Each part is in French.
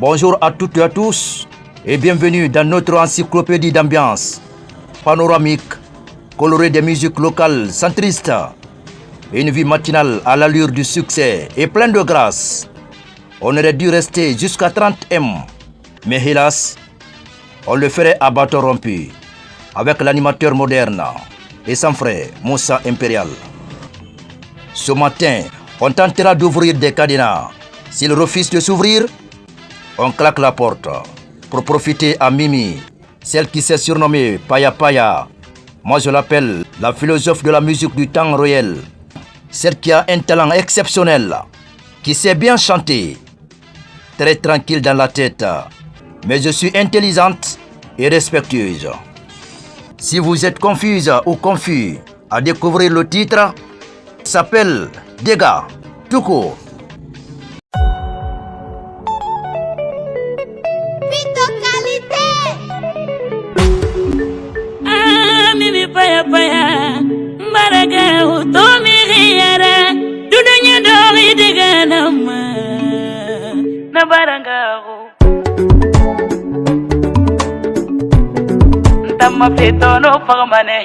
Bonjour à toutes et à tous et bienvenue dans notre encyclopédie d'ambiance panoramique, colorée des musiques locales centristes. Une vie matinale à l'allure du succès et pleine de grâce. On aurait dû rester jusqu'à 30 M, mais hélas, on le ferait à bâton rompu avec l'animateur moderne et sans frais, Moussa Impérial. Ce matin, on tentera d'ouvrir des cadenas. S'il refuse de s'ouvrir, on claque la porte pour profiter à Mimi, celle qui s'est surnommée Paya Paya. Moi je l'appelle la philosophe de la musique du temps réel. Celle qui a un talent exceptionnel, qui sait bien chanter. Très tranquille dans la tête, mais je suis intelligente et respectueuse. Si vous êtes confuse ou confus à découvrir le titre, s'appelle Dégâts, tout court. Mimi paya paya, mbaraga utomi riyara, dudunya dori diga nama, na baranga Ntama feto no pagmane.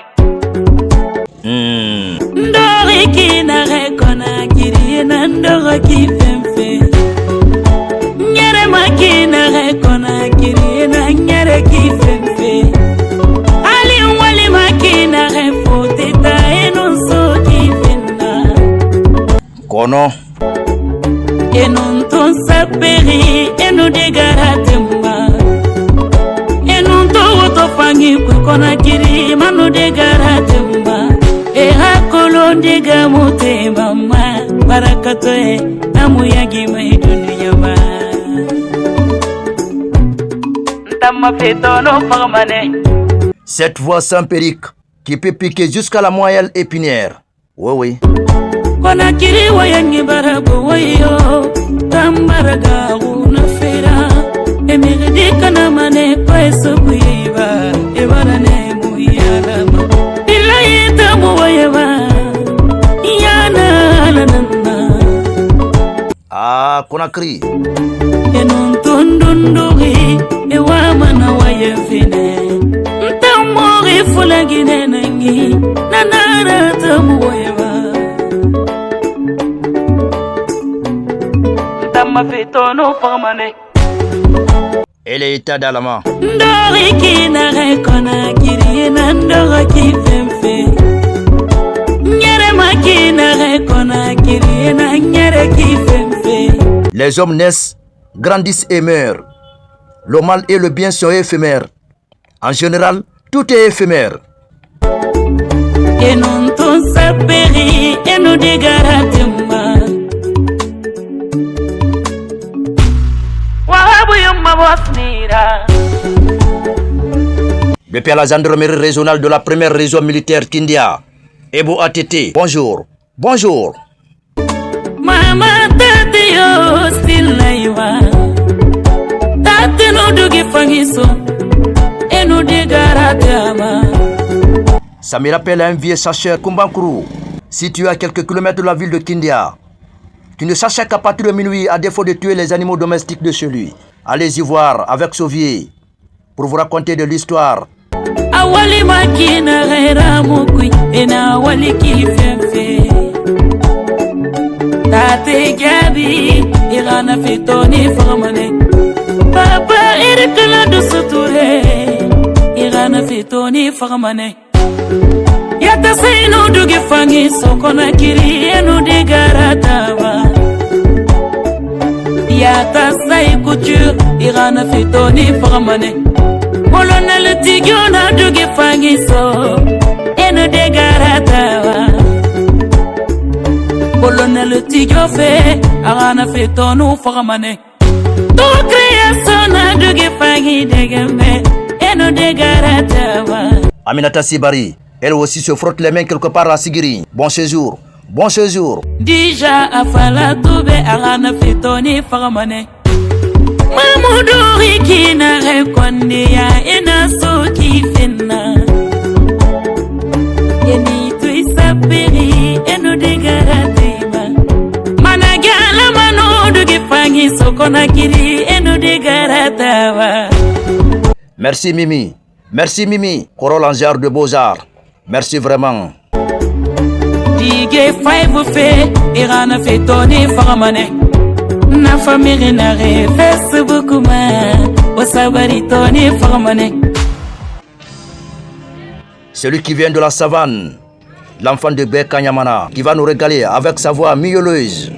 Dori kina rekona kiri na ndoro ki femfe. Nyere makina rekona kiri na nyere ki femfe. Kono Enon ton saperi eno de garatemba Enon to woto fangi kukona kiri manu de garatemba E hakolo de gamote mama barakatoe namu yagi mai dunia ba Ntama feto no pagmane. Cette voix sans perique qui peut piquer jusqu'à la moelle épinière. Oui. Kona kiri wayangi barago wayo tambaraga una fera emiridi kana mane kweso kuiba ebara ne muyalama ilayita muwayeba yana lanana Conakry enon tundunduri ewa mana wayefine ntamori fulagine nangi nanara tamuwayeba Elle est état d'Alama. Les hommes naissent, grandissent et meurent. Le mal et le bien sont éphémères. En général, tout est éphémère. Depuis à la gendarmerie régionale de la première région militaire Kindia, Ebo ATT, bonjour. Bonjour. Mama tate yo still naiwa tate no dugi fangiso eno de garatama. Ça me rappelle un vieux chercheur Kumbankuru, situé à quelques kilomètres de la ville de Kindia, qui ne cherchait qu'à partir de minuit à défaut de tuer les animaux domestiques de chez lui. Allez y voir avec Sauvier pour vous raconter de l'histoire. Awali makina ghaira mukui ena awali kifefe tate gabi irana fitoni famane papa irkala do suture irana fitoni famane yata sayno dugi fangi sokona kiri eno de garataba yata say couture irana fitoni famane Colonel Tigona dugi fangiso eno de garatawa Colonel Tigyo fe arana fe tonu fagamane to création dugi fangi degembe eno de garatawa. Aminata Sibari, elle aussi se frotte les mains quelque part à Sigiri. Bon séjour. Bon séjour. Déjà afala tobe arana fe toni fagamane Mamoudou Rikina rekondia ena soki fena Yeni tuisa peri eno de garateba Managala mano dugi fangi fangi sokona kiri eno de garatawa. Merci Mimi. Merci Mimi, Chorol en genre de Beaux-Arts. Merci vraiment. Dige five fe irana fe toni faramane. Na famille na re Facebook ma osabari toni faramane. Celui qui vient de la savane, l'enfant de Beka Nyamana, qui va nous régaler avec sa voix miauleuse.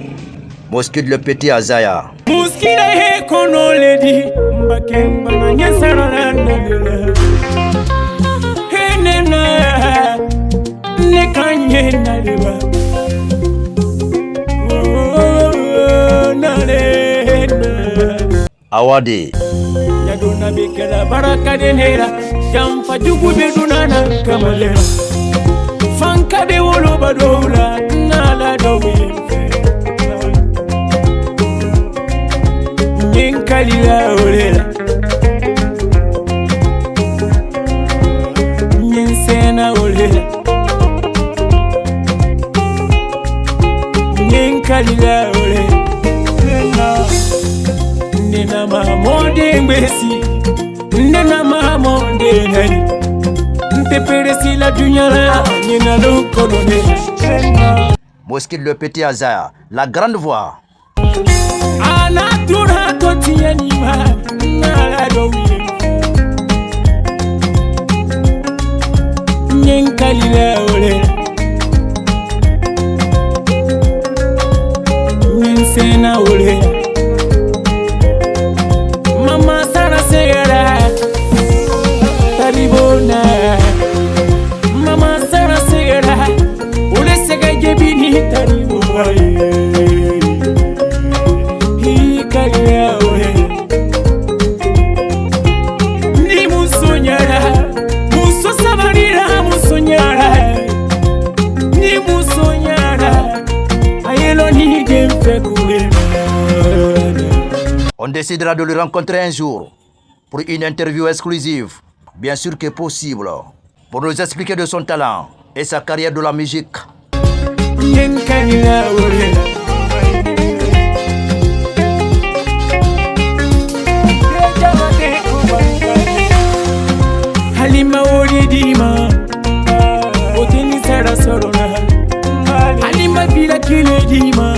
Mouskid le petit Azaya. Mouskid he kono ledi mbakemba na nyasara na henena ne kanye na leba na lena Awade yadona bikela baraka denera jamfa jugu bedunana kamalera fanka de wolo badola nala dowe Kalila olela Nyensena olela Nyenkalila olela Nena mahamonde mbesi Nena mahamonde nani Nteperesi la dunyala Nena lokonone Mouskid le petit Azaya, la grande voix. Anatura totianima nala dowi Nyenkalila olela Nyensena olela Mama sana segera Taribona Mama sana segera Ule sega jebini taribona On décidera de le rencontrer un jour pour une interview exclusive, bien sûr que possible, pour nous expliquer de son talent et sa carrière de la musique. Halima Olidima, Oteni Sara Sorona, Halima Bila Kiledima,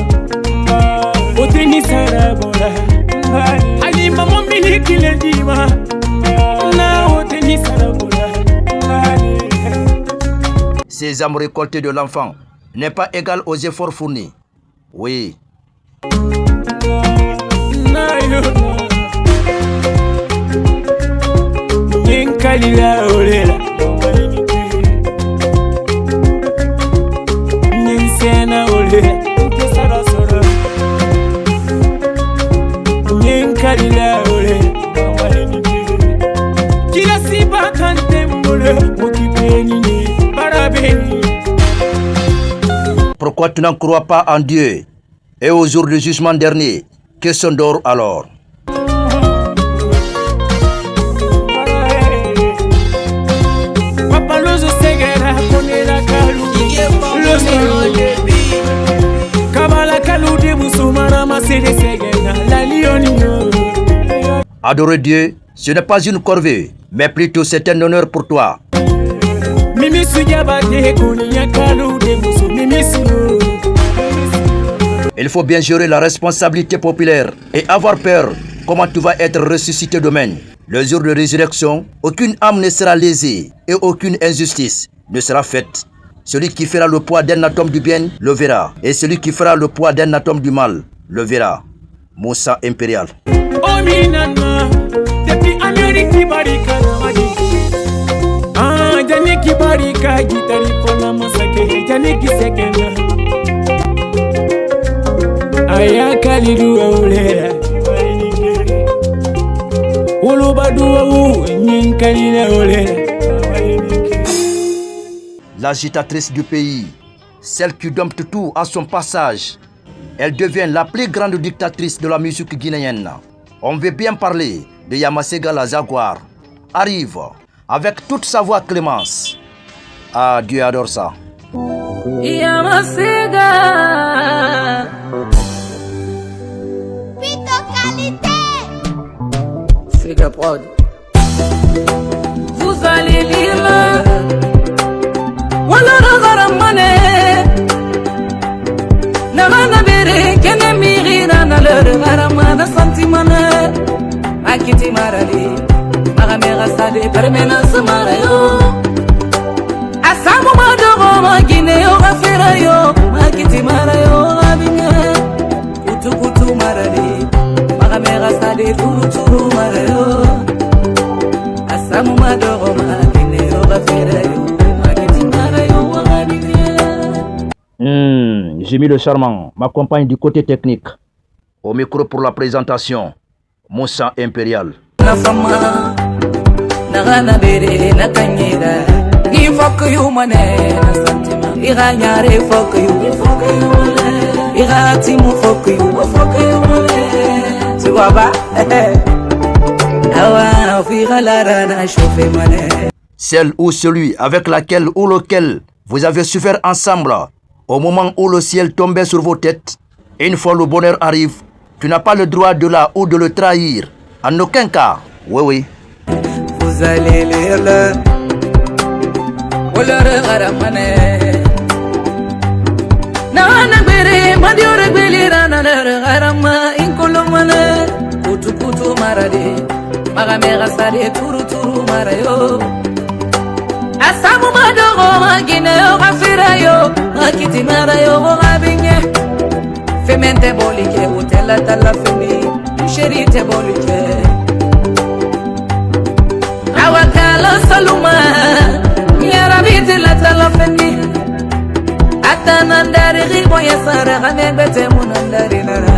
Oteni Sara Bola, Halima Momili Kiledima, Na Oteni Sara Bola. Ces âmes récoltées de l'enfant n'est pas égal aux efforts fournis. Oui. Kalila olela Nyensena olela Nkesara sora Nyenkalila olela Kila siba kantembole Mokipeni ni barabeni. Pourquoi tu n'en crois pas en Dieu? Et au jour du jugement dernier, que s'endort alors? Adorer Dieu, ce n'est pas une corvée, mais plutôt c'est un honneur pour toi. Il faut bien gérer la responsabilité populaire et avoir peur. Comment tu vas être ressuscité demain? Le jour de résurrection, aucune âme ne sera lésée et aucune injustice ne sera faite. Celui qui fera le poids d'un atome du bien le verra, et celui qui fera le poids d'un atome du mal le verra. Moussa Impérial. L'agitatrice du pays, celle qui dompte tout à son passage, elle devient la plus grande dictatrice de la musique guinéenne. On veut bien parler de Yamasega la Jaguar. Arrive avec toute sa voix clémence. Ah, Dieu adore ça. Yamasega. Vita. nagana bere kene migira na lere garamana santimane akiti marali magamera sade permanence marayo asamu madogo magine yo gafira yo makiti marayo abinye kutu kutu marali magamera sade turu turu marayo asamu madogo magine yo gafira yo makiti marayo abinye. J'ai mis le charmant, ma compagne du côté technique. Au micro pour la présentation, Moussa Impérial. Celle ou celui avec laquelle ou lequel vous avez souffert ensemble au moment où le ciel tombait sur vos têtes. Une fois le bonheur arrive, tu n'as pas le droit de là ou de le trahir. En aucun cas. Oui, oui. Vous allez lire le Nana bere madiore belira na le garama inkolomane kutu kutu marade magamera sare turu turu marayo asamu madogo magine yo gafira yo akiti marayo gabinye femente bolike utela tala fini sherite bolike awakala saluma yara bitela tala fini atanandari ribo yasara gane bete munandari nara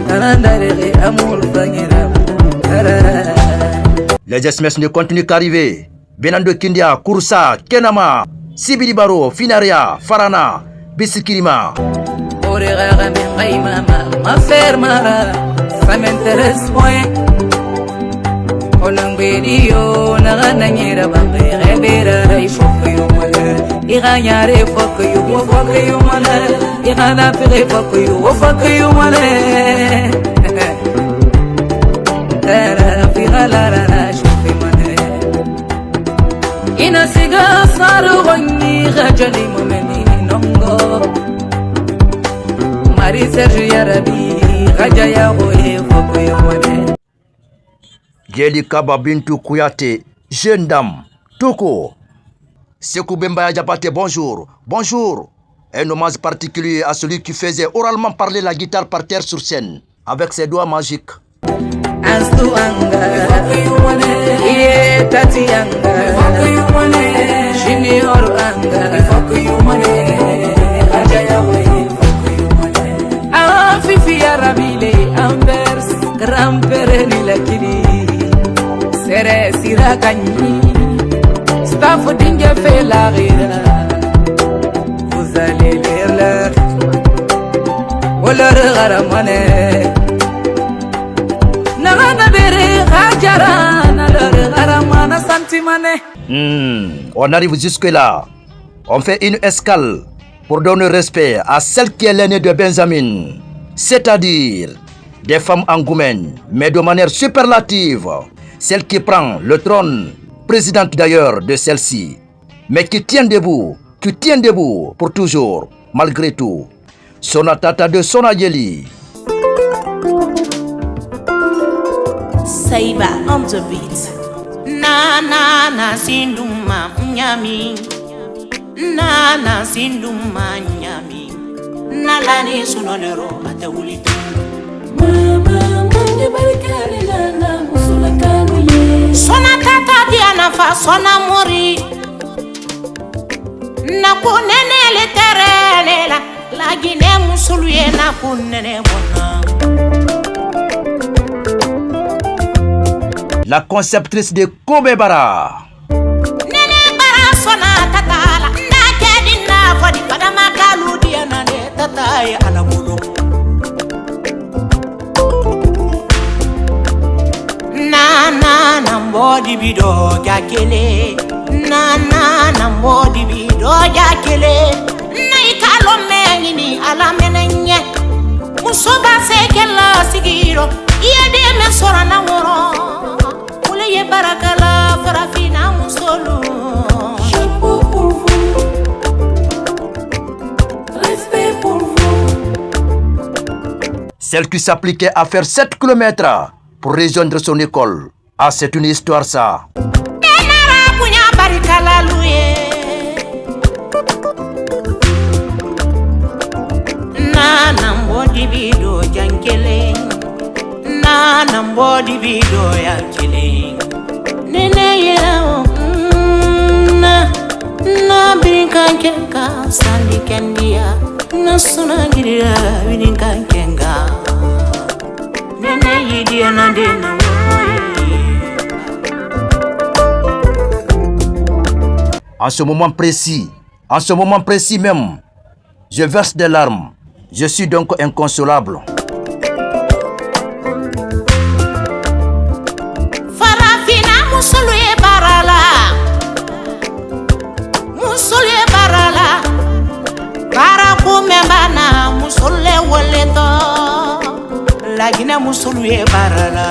tanandari amul fangira nara. Les SMS ne continuent qu'arriver. Benando Kindia, Kursa, Kenama, Sibiribaro, Finaria, Farana, Bisikirima. Orega mi mama, ma fermara, ça m'intéresse point. Olangberio, nagananyera bambe, rebera, il faut que you mole. Iranyare, faut que you mole. Irana pire, faut que you mole. Ina siga saru goni gajali momeni nongo Mari Serge Yarabi gajaya hoye foko yomane Jeli Kaba Bintou Kouyaté, jeune dame, Toko. Sekou Bemba Diabaté, bonjour. Bonjour. Un hommage particulier à celui qui faisait oralement parler la guitare par terre sur scène avec ses doigts magiques. Astu anga Iye tati anga Junior anga Ajaya we Ah fifi arabile Ambers Grand-père ni lakini Sere sira kanyi Staff dingue fait la rira Vous allez lire leur Wala garamane On arrive jusque-là. On fait une escale pour donner respect à celle qui est l'aînée de Benjamin, c'est-à-dire des femmes engoumènes, mais de manière superlative. Celle qui prend le trône, présidente d'ailleurs de celle-ci, mais qui tient debout pour toujours, malgré tout. Sonatata de Sonayeli. Saiba on the beat. Na sinduma nyami. Na sinduma nyami. Na lani sunonero atawulito. Mama munge barikari na musula kanuye. Sona tata diana fa sona mori. Na kunene le terene la gine musuluye na kunene mona. La conceptrice de Kobe Bara. Nene bara sona tatala ndake dina fodi pada makalu dia nane tatai ala mulo. Na mbodi bido jakele. Na mbodi bido jakele. Na ikalo menini ala menenye. Musoba sekela sigiro. Iede me sora na woro. Ye barakala farafina musolo. Chapeau pour vous. Celle qui s'appliquait à faire 7 km pour rejoindre son école. Ah, c'est une histoire ça. Na brinkan kenga sandi kendia na suna giria brinkan kenga nene yidia na dena En ce moment précis même, je verse des larmes. Je suis donc inconsolable. Farafina musuluye barala musuluye barala baraku membana musule woleto lagina musuluye barala.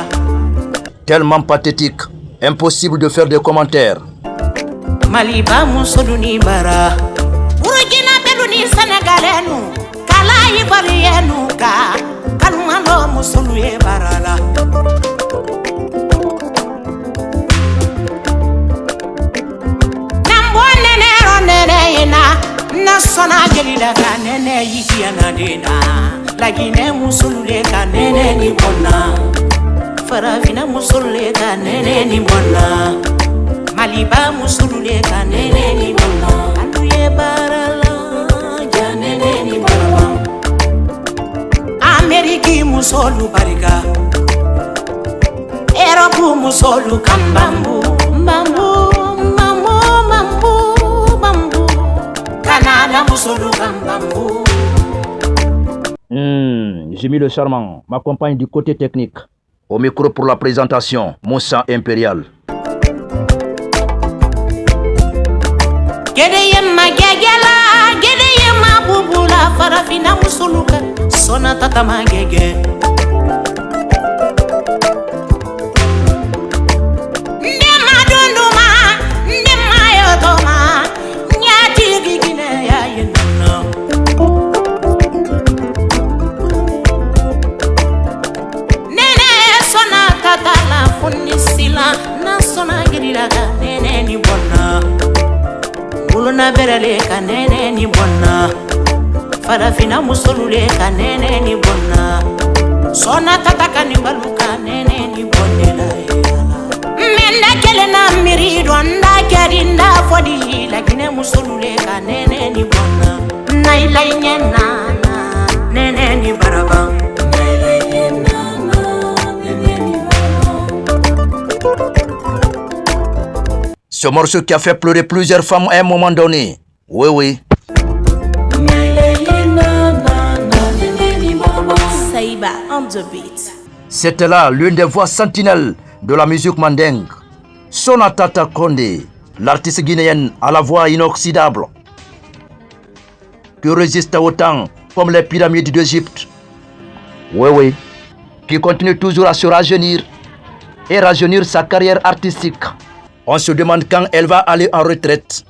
Tellement pathétique, impossible de faire des commentaires. Maliba musuluni bara Burkina beluni Senegalenu kala ibarienu ka kalmalo musuluye barala. Na sona gelila ka nene yikiana dena lagine musulule ka nene ni bona farafina musulule ka nene ni bona maliba musulule ka nene ni bona aluye barala ja nene ni bona Ameriki musulu barika Europe musulu kambambu bambu J'ai mis le charmant, ma compagne du côté technique. Au micro pour la présentation, Moussa Impérial. Gedeyema gegela, gedeyema bubula farafina musuluka, sona tatama gege. Ndema dunduma, ndema yotoma, nyati gigine ya yenana. Nene sona tatala funisila, na sona girilaga nene ni bona. Uluna berale ka nene ni bona farafina musolule ka nene ni bona sona tataka ni baluka nene ni bonela menda kele na mirido nda kerinda fodi lakine musolule ka nene ni bona naila nyena nene ni baraba naila nyena nene ni baraba. Ce morceau qui a fait pleurer plusieurs femmes à un moment donné. Oui, oui. Saïba on the beat. C'était là l'une des voix sentinelles de la musique mandingue. Sonatata Kondé, l'artiste guinéenne à la voix inoxydable, qui résiste au temps comme les pyramides d'Égypte. Oui, oui. Qui continue toujours à se rajeunir et rajeunir sa carrière artistique. On se demande quand elle va aller en retraite.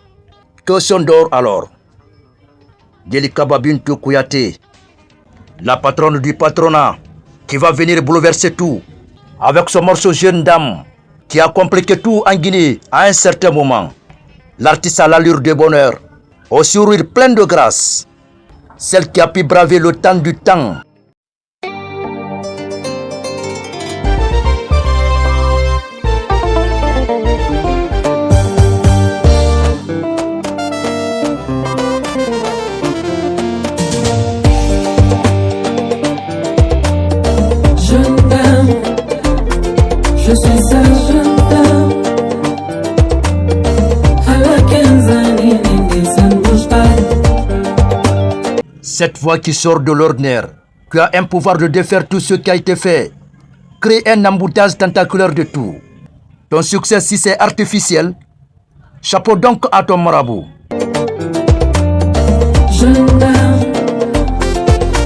Que son d'or alors? Delikaba Bintou Kouyaté, la patronne du patronat, qui va venir bouleverser tout avec son morceau Jeune Dame, qui a compliqué tout en Guinée à un certain moment. L'artiste à l'allure de bonheur, au sourire plein de grâce, celle qui a pu braver le temps du temps. Je suis sa jeune dame. À la quinzaine, ça ne bouge pas. Cette voix qui sort de l'ordinaire, qui a un pouvoir de défaire tout ce qui a été fait, crée un embouteillage tentaculaire de tout. Ton succès, si c'est artificiel, chapeau donc à ton marabout. Jeune dame,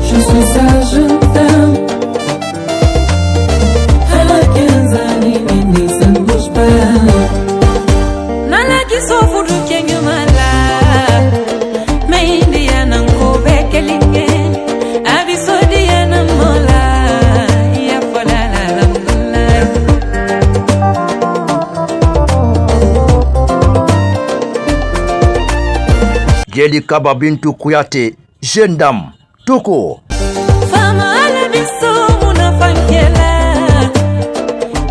je suis sa jeune dame. À la quinzaine, ça ne bouge pas. Nana qui s'offre du kenyumala, mais indiana ko bekelinge, abiso diana mola. Lady Kaba Bintou Kouyaté, jeune dame, tout court. Fama ala biso muna fankela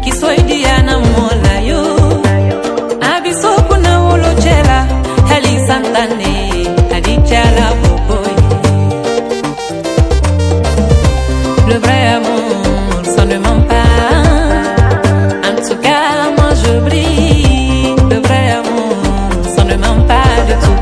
Kisoi diana mola yo Abiso kuna ulo chela Hali santane Hali chala boboy Le vrai amour ça ne ment pas En tout cas moi je brille Le vrai amour ça ne ment pas du tout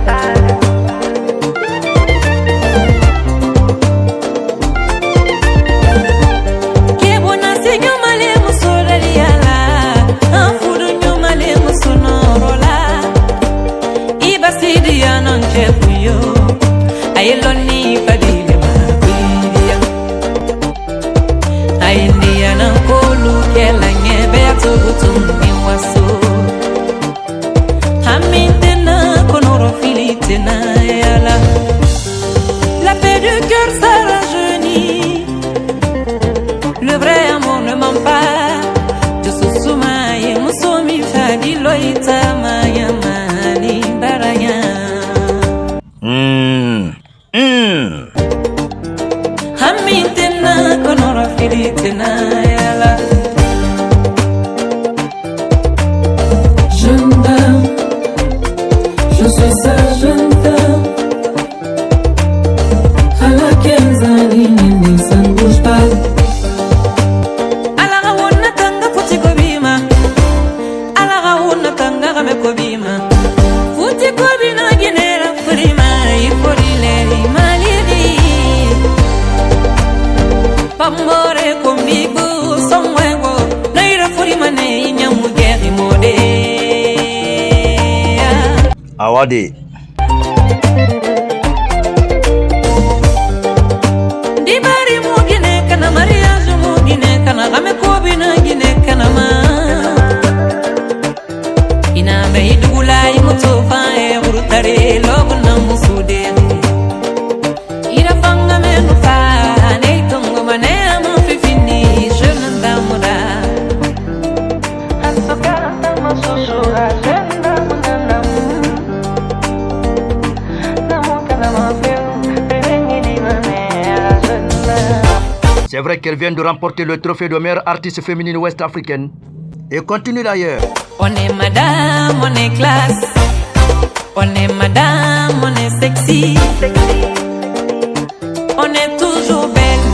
Ayeloni fadile mabidia Ayendia na kolu kela nyebe atubutumbi waso Hamite na konoro filite na yala La paix du cœur ça rajeunit Le vrai amour ne ment pas Je suis soumaye musomi fadilo itama yamani baraya Hamintena konora filitena yala Jeune dame, je suis sa jeune dame. À la quinzaine, ça ne bouge pas. Ala rawona tanga futi kobima Ala rawona tanga game kobima Futi kobina ginera frima Iforile malidi Pambore conmigo son huevo Naira frima ne nyamugeri mode Awade. Di bari mugine kana mariage mugine kana game kobina gine kana ma Ina be dugula imutofa e urutare logo na musude Ira fanga menu fa ne tongo mane amu fifini jeune d'amoura Asoka ma susura jeune d'amoura C'est vrai qu'elle vient de remporter le trophée de meilleure artiste féminine ouest-africaine et continue d'ailleurs. On est madame, on est classe. On est madame, on est sexy. On est toujours belle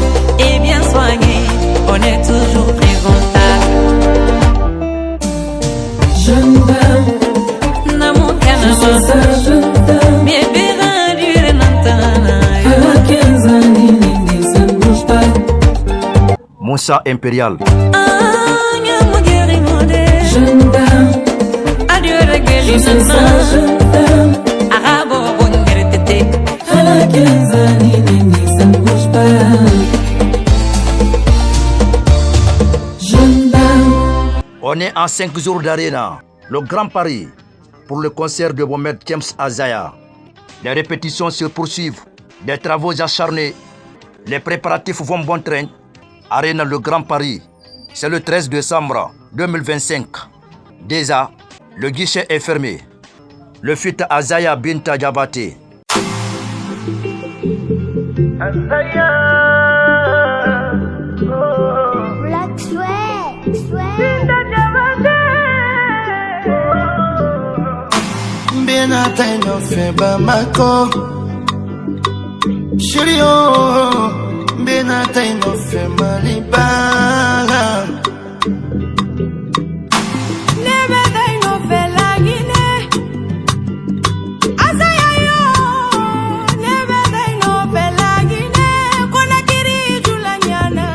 et bien soignée. On est toujours présentable. Jeune dame, Namu je suis kanama, sa jeune dame. bien verra du renantana. À la quinzaine, ça ne bouge pas. Moussa Impérial. Jeune dame, Adieu je reggae suis sa jeune dame. Arabo bongere tete. À la quinzaine, ça ne bouge pas. Jeune dame, On est en 5 jours d'arena, le Grand Paris, pour le concert de Mohamed James Azaya. Les répétitions se poursuivent, des travaux acharnés, les préparatifs vont bon train. Arena le Grand Paris, c'est le 13 décembre 2025. Déjà, le guichet est fermé. Le feat Azaya Binta Diabaté. Black Swag, Swag. Benata ino feba mako Shirio Benata ino fema libala Nebeda ino fela gine Azaya yo Nebeda ino fela gine Kona kiri jula nyana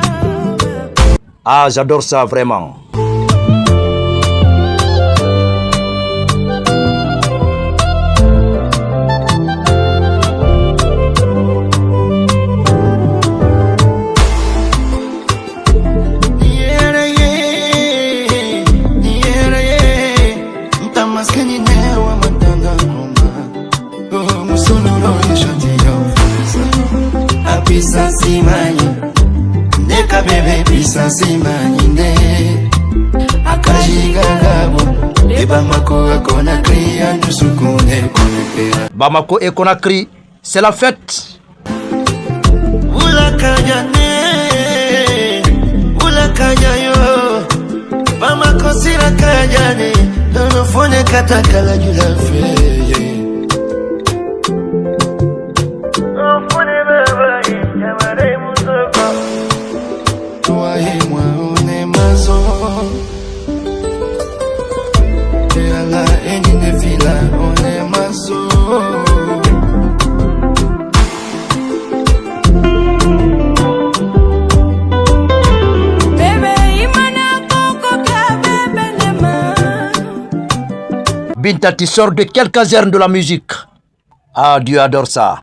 Ah, j'adore ça vraiment. Pisa simani Neka bebe pisa simani ne Akajiga gabo Et Bamako et Conakry, Andousoukouné, Konepea. Bamako et Conakry, c'est la fête. Oula Kayane, Oula Kayayo, Bamako Sira Kayane, dans le fond de Katakala du Lafayette. Toi et moi on est maison. Et à la haine des villas on est maison. Binta, tu sors de quelle caserne de la musique? Ah, Dieu adore ça.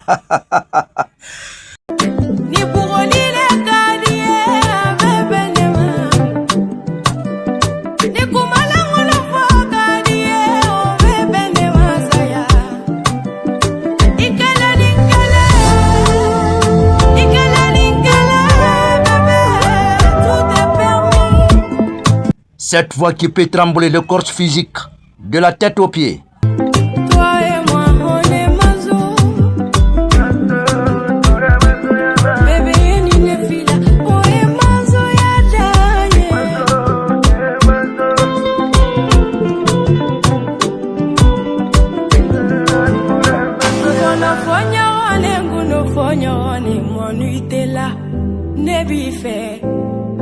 Cette voix qui peut trembler le corps physique, de la tête aux pieds. Toi et moi, on est mazo. Bébé, ni ne fila, on est mazo,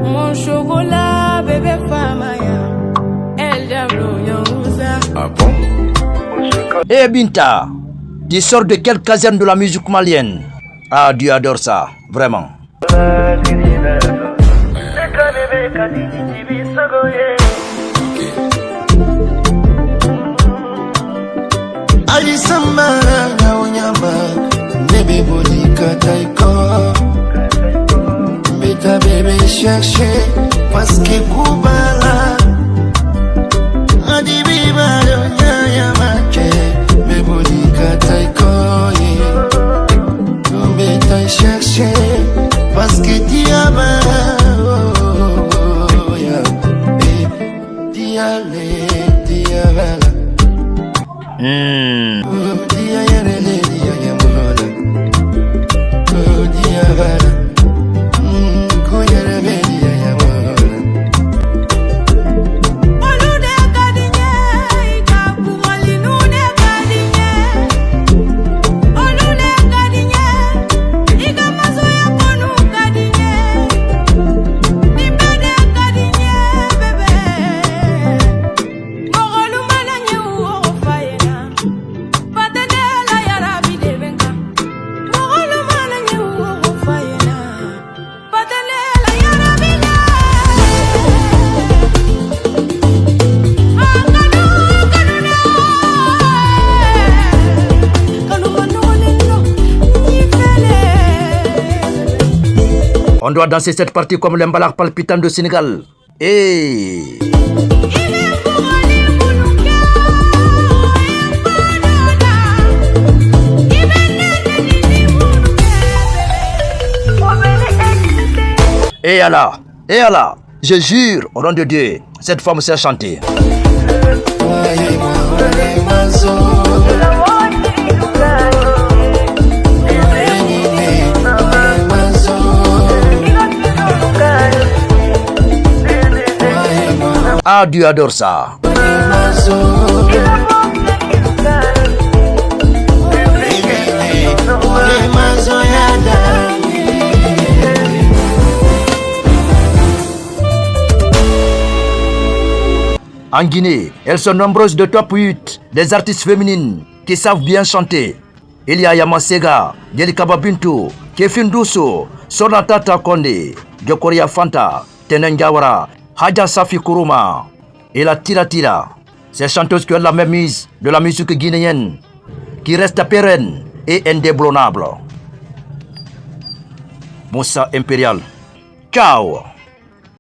mon chocolat, bébé famaya. Ah bon? Eh Binta, tu sors de quelle caserne de la musique malienne? Ah, Dieu adore ça, vraiment. Ali Sambara na Onyama, bébé Bolika Taiko. Beta bébé cherché, parce que Koubala. Adi biba Onyaya Make, bébé Bolika Taiko. Beta cherché, parce que Diaba. Diale, Diabala. On doit danser cette partie comme l'emballage palpitant de Sénégal. Hey. Et Allah, je jure, au nom de Dieu, cette femme sait chanter. Ah, Dieu adore ça. En Guinée, elles sont nombreuses de top 8, des artistes féminines qui savent bien chanter. Il y a Yamasega, Jelikaba Bintou, Kefin Dousso, Sonatata Konde, Jokoria Fanta, Tenen Jawara, Hadja Safi Kourouma et la Tira Tira. Ces chanteuses qui ont la même mise de la musique guinéenne, qui reste pérenne et indéboulonnable. Moussa Impérial. Ciao.